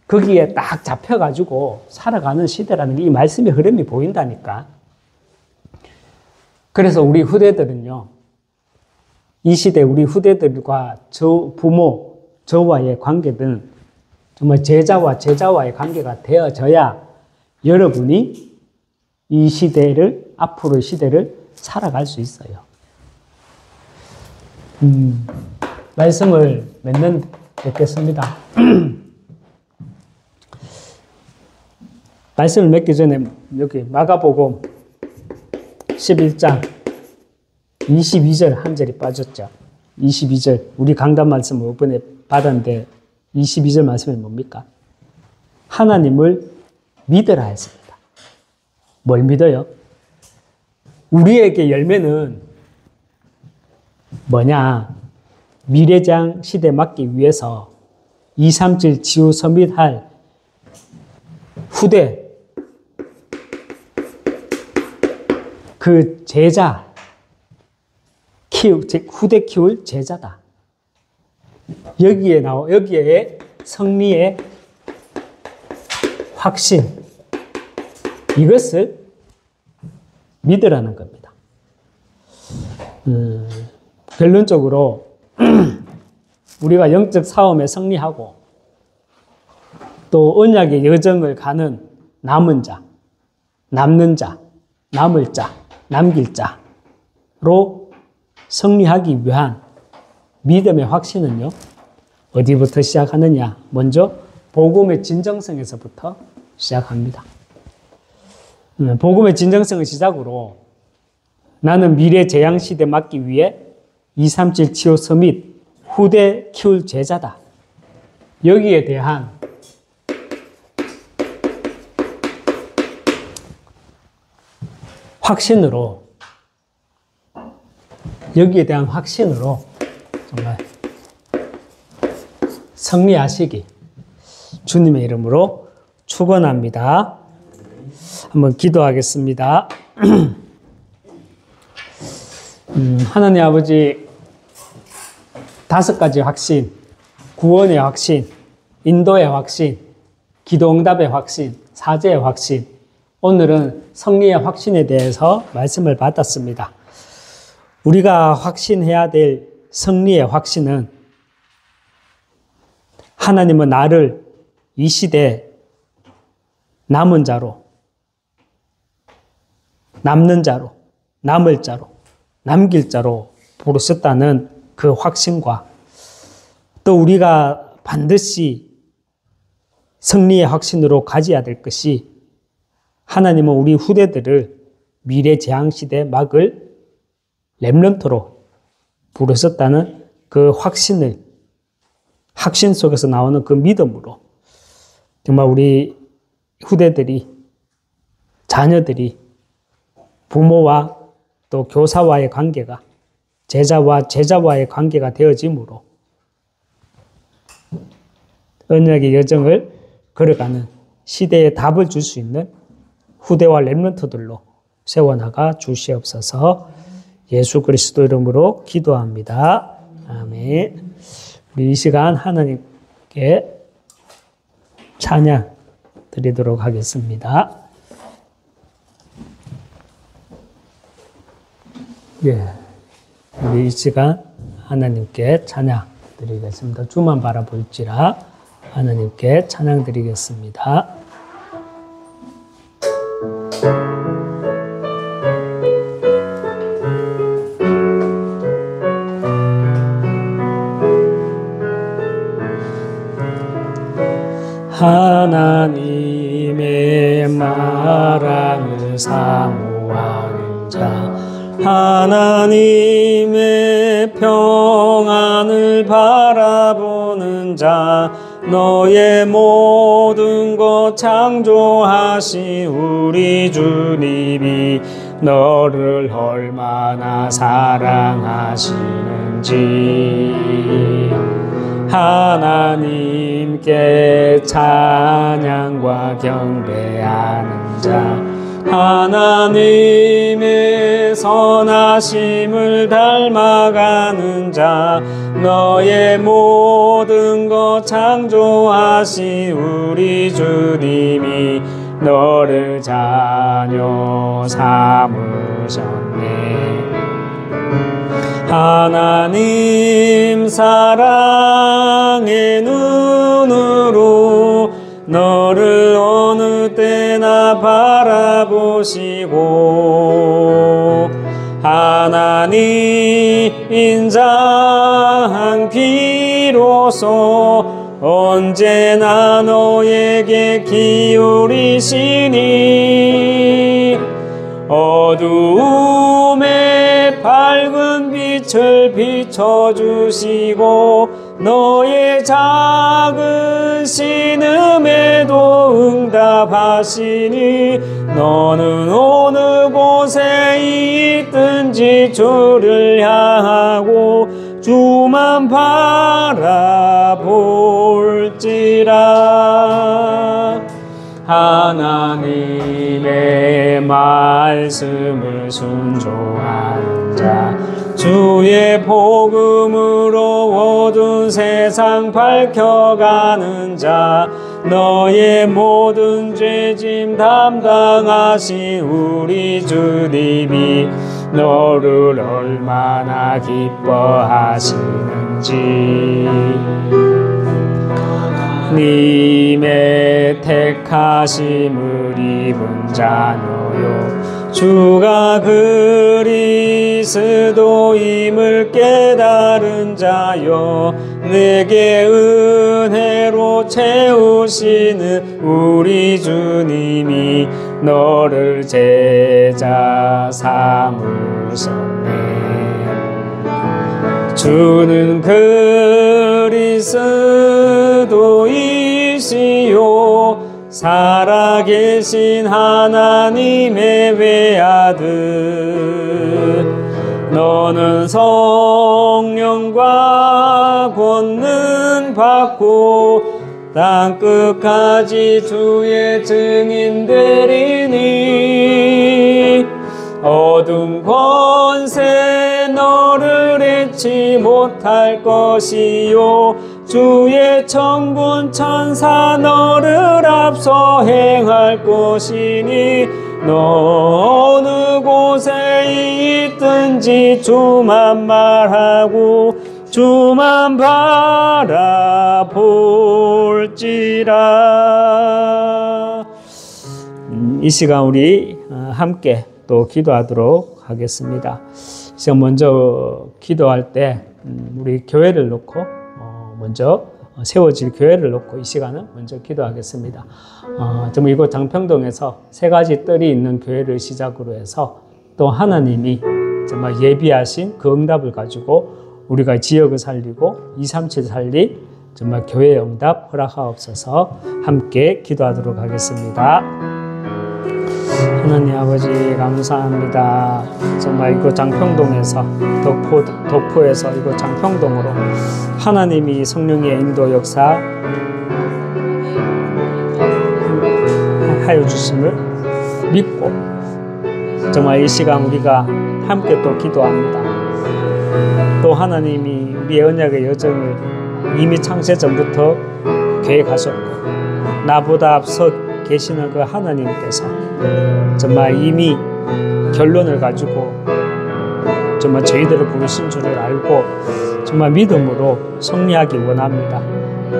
거기에 딱 잡혀가지고 살아가는 시대라는 게 이 말씀의 흐름이 보인다니까. 그래서 우리 후대들은요, 이 시대 우리 후대들과 부모, 저와의 관계는 정말 제자와 제자와의 관계가 되어져야 여러분이 이 시대를, 앞으로의 시대를 살아갈 수 있어요. 말씀을 맺겠습니다. 말씀을 맺기 전에 여기 마가복음 11장 22절 한 절이 빠졌죠. 22절 우리 강단 말씀을 이번에 받았는데 22절 말씀이 뭡니까? 하나님을 믿으라 했습니다. 뭘 믿어요? 우리에게 열매는 뭐냐? 미래장 시대 맞기 위해서 237 지우 서밋할 후대 그 제자 후대 키울 제자다. 여기에 승리의 확신 이것을 믿으라는 겁니다. 결론적으로 우리가 영적 싸움에 승리하고 또 언약의 여정을 가는 남은 자, 남는 자, 남을 자, 남길 자로 승리하기 위한 믿음의 확신은요, 어디부터 시작하느냐? 먼저 복음의 진정성에서부터 시작합니다. 복음의 진정성을 시작으로 나는 미래 재앙시대 맞기 위해 237 치유 서밋 후대 키울 제자다. 여기에 대한 확신으로 정말 승리하시기 주님의 이름으로 축원합니다. 한번 기도하겠습니다. 하나님 아버지, 5가지 확신, 구원의 확신, 인도의 확신, 기도응답의 확신, 사죄의 확신, 오늘은 승리의 확신에 대해서 말씀을 받았습니다. 우리가 확신해야 될 승리의 확신은 하나님은 나를 이 시대 남은 자로, 남는 자로, 남을 자로, 남길 자로 부르셨다는 그 확신과 또 우리가 반드시 승리의 확신으로 가져야 될 것이 하나님은 우리 후대들을 미래 재앙시대 막을 렘넌트로 부르셨다는 그 확신 속에서 나오는 그 믿음으로 정말 우리 후대들이, 자녀들이 부모와 또 교사와의 관계가 제자와 제자와의 관계가 되어짐으로 언약의 여정을 걸어가는 시대에 답을 줄 수 있는 후대와 렘넌트들로 세워나가 주시옵소서. 예수 그리스도 이름으로 기도합니다. 아멘. 우리 이 시간 하나님께 찬양 드리도록 하겠습니다. 예, 우리 이 시간 하나님께 찬양 드리겠습니다. 주만 바라볼지라 하나님께 찬양 드리겠습니다. 하나님의 말함을 사모하는 자, 하나님의 평안을 바라보는 자, 너의 모든 것 창조하신 우리 주님이 너를 얼마나 사랑하시는지 하나님께 찬양과 경배하는 자 하나님의 선하심을 닮아가는 자 너의 모든 것 창조하신 우리 주님이 너를 자녀 삼으셨네. 하나님 사랑의 눈으로 너를 어느 때나 바라보시고 하나님 인자한 귀로서 언제나 너에게 기울이시니 어두움에 밝은 빛을 비춰주시고 너의 작은 신음에도 응답하시니 너는 어느 곳에 있든지 주를 향하고 주만 바라볼지라. 하나님의 말씀을 순종하는 자 주의 복음으로 어두운 세상 밝혀가는 자 너의 모든 죄짐 담당하신 우리 주님이 너를 얼마나 기뻐하시는지 님의 택하심을 입은 자녀요 주가 그리스도임을 깨달은 자여 내게 은혜로 채우시는 우리 주님이 너를 제자 삼으셨네. 주는 그리스도이시요 살아계신 하나님의 외아들 너는 성령과 권능 받고 땅끝까지 주의 증인 되리니 어둠 권세 너를 잃지 못할 것이요 주의 천군 천사 너를 앞서 행할 것이니 너 어느 곳에 있든지 주만 말하고 주만 바라볼지라. 이 시간 우리 함께 또 기도하도록 하겠습니다. 이 시간 먼저 기도할 때 우리 교회를 놓고 먼저 세워질 교회를 놓고 이 시간은 먼저 기도하겠습니다. 정말 이곳 장평동에서 세 가지 뜰이 있는 교회를 시작으로 해서 또 하나님이 정말 예비하신 그 응답을 가지고 우리가 지역을 살리고 237 살릴 정말 교회의 응답 허락하옵소서. 함께 기도하도록 하겠습니다. 하나님 아버지 감사합니다. 정말 이곳 장평동에서 덕포에서 이곳 장평동으로 하나님이 성령의 인도 역사 하여 주심을 믿고 정말 이 시간 우리가 함께 또 기도합니다. 또 하나님이 우리의 언약의 여정을 이미 창세 전부터 계획하셨고 나보다 앞서 계시는 그 하나님께서 정말 이미 결론을 가지고 정말 저희들을 부르신 줄을 알고 정말 믿음으로 승리하기 원합니다.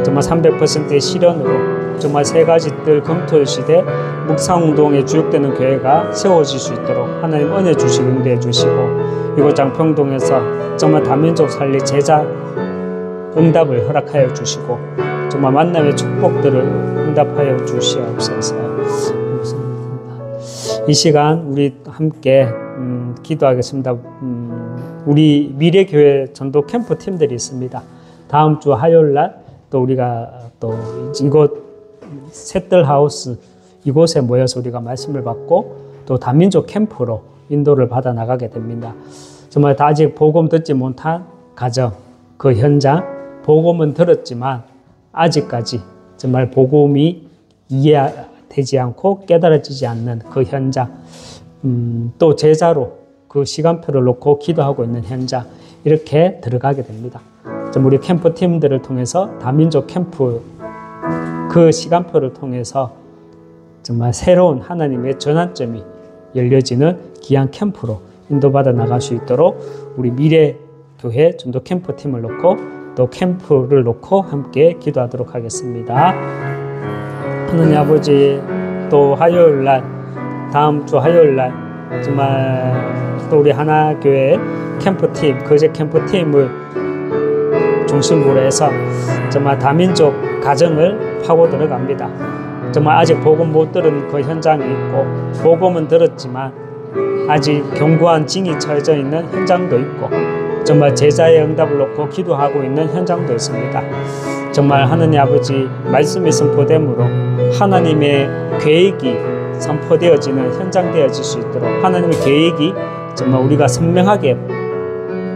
정말 300%의 실현으로 정말 세 가지 뜰 검토 시대 묵상운동에 주역되는 교회가 세워질 수 있도록 하나님 은혜 주시고 응대해 주시고 이곳 장평동에서 정말 다민족 살릴 제자 응답을 허락하여 주시고 정말 만남의 축복들을 응답하여 주시옵소서. 이 시간 우리 함께 기도하겠습니다. 우리 미래교회 전도 캠프 팀들이 있습니다. 다음 주 화요일 날 또 우리가 또 이곳 셋들하우스 이곳에 모여서 우리가 말씀을 받고 또 다민족 캠프로 인도를 받아 나가게 됩니다. 정말 아직 복음 듣지 못한 가정, 그 현장, 복음은 들었지만 아직까지 정말 복음이 이해되지 않고 깨달아지지 않는 그 현장, 또 제자로 그 시간표를 놓고 기도하고 있는 현장, 이렇게 들어가게 됩니다. 우리 캠프팀들을 통해서 다민족 캠프 그 시간표를 통해서 정말 새로운 하나님의 전환점이 열려지는 귀한 캠프로 인도받아 나갈 수 있도록 우리 미래교회 전도 캠프팀을 놓고 또 캠프를 놓고 함께 기도하도록 하겠습니다. 하나님 아버지, 또 화요일날, 다음 주 화요일날 정말 또 우리 하나교회 캠프팀, 거제 캠프팀을 중심으로 해서 정말 다민족 가정을 파고 들어갑니다. 정말 아직 복음 못 들은 그 현장이 있고, 복음은 들었지만 아직 견고한 징이 처해져 있는 현장도 있고, 정말 제자의 응답을 놓고 기도하고 있는 현장도 있습니다. 정말 하느님 아버지 말씀이 선포됨으로 하나님의 계획이 선포되어지는 현장 되어질 수 있도록 하나님의 계획이 정말 우리가 선명하게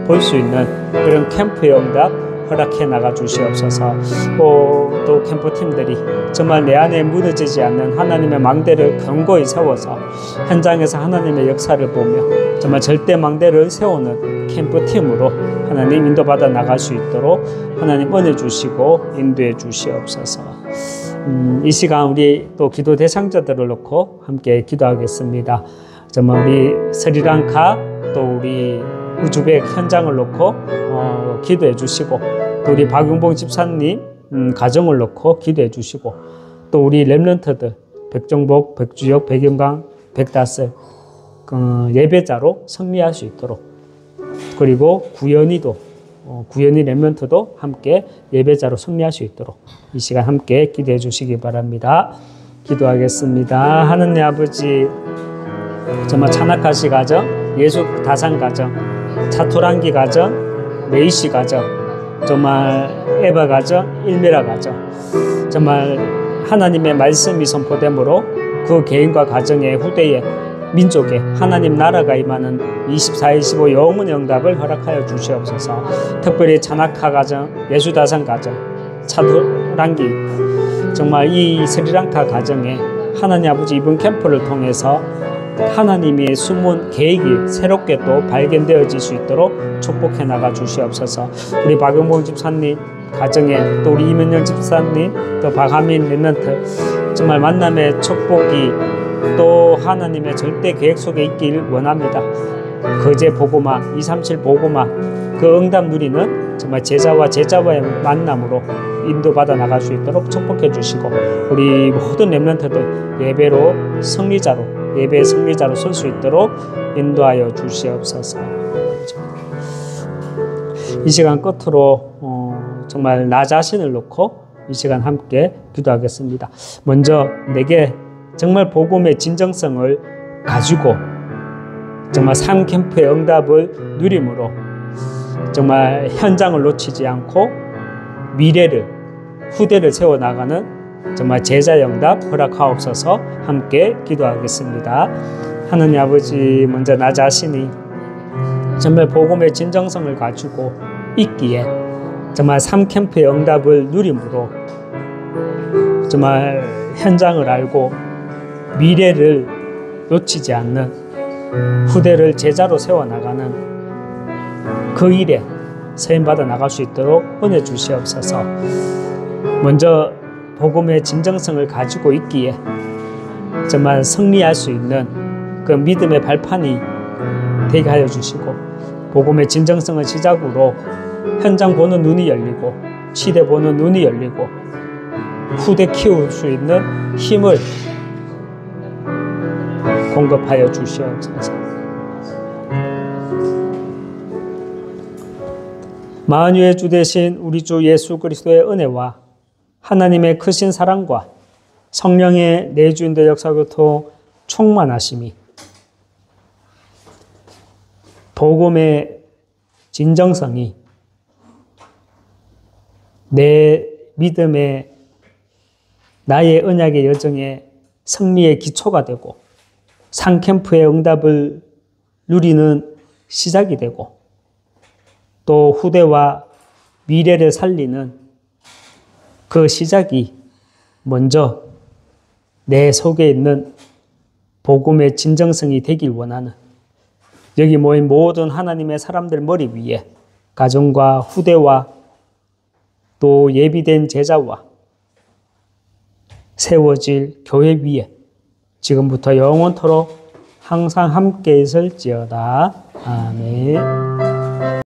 볼 수 있는 그런 캠프의 응답 허락해 나가 주시옵소서. 또 캠프팀들이 정말 내 안에 무너지지 않는 하나님의 망대를 견고히 세워서 현장에서 하나님의 역사를 보며 정말 절대 망대를 세우는 캠프팀으로 하나님 인도받아 나갈 수 있도록 하나님 은혜 주시고 인도해 주시옵소서. 이 시간 우리 또 기도 대상자들을 놓고 함께 기도하겠습니다. 정말 우리 스리랑카 또 우리 우즈벡 현장을 놓고 기도해 주시고, 또 우리 박용봉 집사님 가정을 놓고 기도해 주시고, 또 우리 렘넌트들 백정복, 백주혁, 백영강, 백다슬 예배자로 승리할 수 있도록, 그리고 구연이 렘넌트도 함께 예배자로 승리할 수 있도록 이 시간 함께 기도해 주시기 바랍니다. 기도하겠습니다. 하느님 아버지, 정말 차나카시 가정, 예수 다산 가정, 차토랑기 가정, 메이시 가정, 정말 에바 가정, 일메라 가정, 정말 하나님의 말씀이 선포됨으로 그 개인과 가정의 후대에 민족에 하나님 나라가 임하는 24-25 영원의 응답을 허락하여 주시옵소서. 특별히 차나카 가정, 예수다산 가정, 차토랑기, 정말 이 스리랑카 가정에 하나님 아버지 이번 캠프를 통해서 하나님의 숨은 계획이 새롭게 또 발견되어질 수 있도록 축복해 나가 주시옵소서. 우리 박영봉 집사님 가정에 또 우리 이면영 집사님 또 박하민 렘넌트 정말 만남의 축복이 또 하나님의 절대 계획 속에 있길 원합니다. 거제 보고마 237 보고마 그 응답 누리는 정말 제자와 제자와의 만남으로 인도받아 나갈 수 있도록 축복해 주시고, 우리 모든 렘넌트들 예배로 승리자로 예배의 승리자로 설 수 있도록 인도하여 주시옵소서. 이 시간 끝으로 정말 나 자신을 놓고 이 시간 함께 기도하겠습니다. 먼저 내게 정말 복음의 진정성을 가지고 정말 삶 캠프의 응답을 누림으로 정말 현장을 놓치지 않고 미래를 후대를 세워나가는 정말 제자 응답 허락하옵소서. 함께 기도하겠습니다. 하느님 아버지, 먼저 나 자신이 정말 복음의 진정성을 가지고 있기에 정말 삶캠프의 응답을 누림으로 정말 현장을 알고 미래를 놓치지 않는 후대를 제자로 세워나가는 그 일에 세임받아 나갈 수 있도록 은혜 주시옵소서. 먼저 복음의 진정성을 가지고 있기에 정말 승리할 수 있는 그 믿음의 발판이 되게 하여 주시고, 복음의 진정성을 시작으로 현장 보는 눈이 열리고 시대 보는 눈이 열리고 후대 키울 수 있는 힘을 공급하여 주시옵소서. 만유의 주 되신 우리 주 예수 그리스도의 은혜와 하나님의 크신 사랑과 성령의 내주인도 역사교통 충만하심이 복음의 진정성이 내 믿음의 나의 언약의 여정에 승리의 기초가 되고 상캠프의 응답을 누리는 시작이 되고 또 후대와 미래를 살리는 그 시작이 먼저 내 속에 있는 복음의 진정성이 되길 원하는 여기 모인 모든 하나님의 사람들 머리 위에 가정과 후대와 또 예비된 제자와 세워질 교회 위에 지금부터 영원토록 항상 함께 있을지어다. 아멘.